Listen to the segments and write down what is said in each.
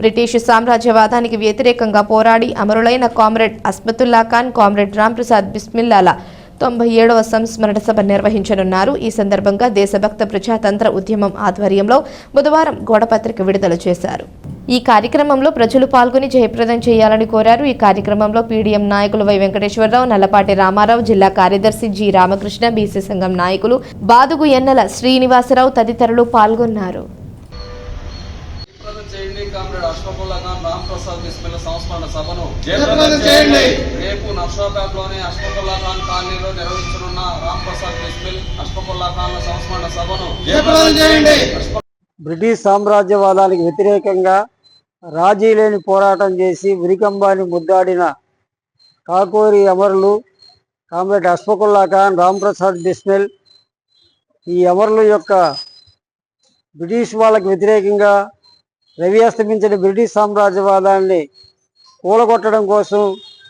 British సామ్రాజ్యవాదానికి వ్యతిరేకంగా పోరాడి అమరులైన కామ్రేడ్ అస్మతుల్లా ఖాన్, కామ్రేడ్ రాంప్రసాద్ బిస్మిల్లాల 97వ సంస్మరణ సభ నిర్వహించనున్నారు. ఈ సందర్భంగా దేశభక్త ప్రజాతంత్ర ఉద్యమం ఆధ్వర్యంలో బుధవారం గోడపత్రిక విడుదల చేశారు. ఈ కార్యక్రమంలో ప్రజలు పాల్గొని జయప్రదం చేయాలని కోరారు. ఈ కార్యక్రమంలో పీడీఎం నాయకులు వై వెంకటేశ్వరరావు, నల్లపాటి రామారావు, జిల్లా కార్యదర్శి జి రామకృష్ణ, బీసీ సంఘం నాయకులు బాదుగు ఎన్నెల శ్రీనివాసరావు తదితరులు పాల్గొన్నారు. కామ్రేడ్ అష్ఫకుల్లా ఖాన్, రాంప్రసాద్ బిస్మిల్లా సంస్మరణ సభను రేపు నర్సాపేటలోని అష్ఫకుల్లా ఖాన్ కాలనీలో నిర్వహించనున్న రాంప్రసాద్ బిస్మిల్ అష్ఫకుల్లా ఖాన్ సంస్మరణ సభను బ్రిటిష్ సామ్రాజ్యవాదానికి వ్యతిరేకంగా రాజీ లేని పోరాటం చేసి ఉరికంబాన్ని ముద్దాడిన కాకోరి అమరులు కామ్రేడ్ అష్ఫకుల్లా ఖాన్, రాంప్రసాద్ బిస్మిల్ ఈ అమరుల యొక్క బ్రిటిష్ వాళ్ళకి వ్యతిరేకంగా రవి అస్తమించిన బ్రిటిష్ సామ్రాజ్యవాదాన్ని కూలగొట్టడం కోసం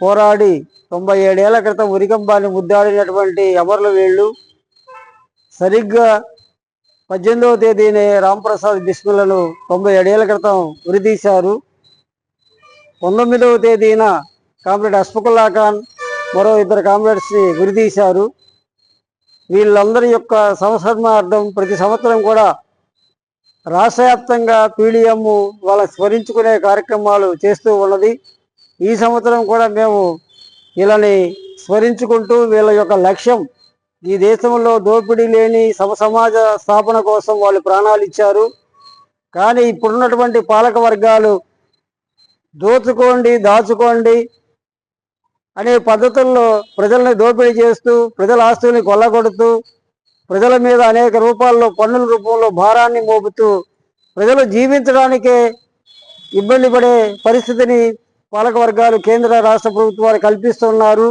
పోరాడి 97 ఏళ్ల క్రితం ఉరికంబాన్ని ముద్దాడినటువంటి అమరుల వీళ్ళు సరిగ్గా 18వ తేదీనే రాంప్రసాద్ బిస్మిల్లను 97 ఏళ్ల క్రితం ఉరితీశారు. 19వ తేదీన కామ్రేడ్ అష్ఫకుల్లా ఖాన్ మరో 2 కామ్రేడ్స్ని ఉరితీశారు. వీళ్ళందరి యొక్క సంస్మరణార్థం ప్రతి సంవత్సరం కూడా రాష్ట్ర వ్యాప్తంగా పీడీఎం వాళ్ళ స్మరించుకునే కార్యక్రమాలు చేస్తూ ఉన్నది. ఈ సంవత్సరం కూడా మేము వీళ్ళని స్మరించుకుంటూ వీళ్ళ యొక్క లక్ష్యం ఈ దేశంలో దోపిడీ లేని సమాజ స్థాపన కోసం వాళ్ళు ప్రాణాలు ఇచ్చారు. కానీ ఇప్పుడున్నటువంటి పాలక వర్గాలు దోచుకోండి దాచుకోండి అనే పద్ధతుల్లో ప్రజల్ని దోపిడీ చేస్తూ ప్రజల ఆస్తుల్ని కొల్లగొడుతూ ప్రజల మీద అనేక రూపాల్లో పన్నుల రూపంలో భారాన్ని మోపుతూ ప్రజలు జీవించడానికే ఇబ్బంది పడే పరిస్థితిని పాలక వర్గాలు కేంద్ర రాష్ట్ర ప్రభుత్వాలు కల్పిస్తున్నారు.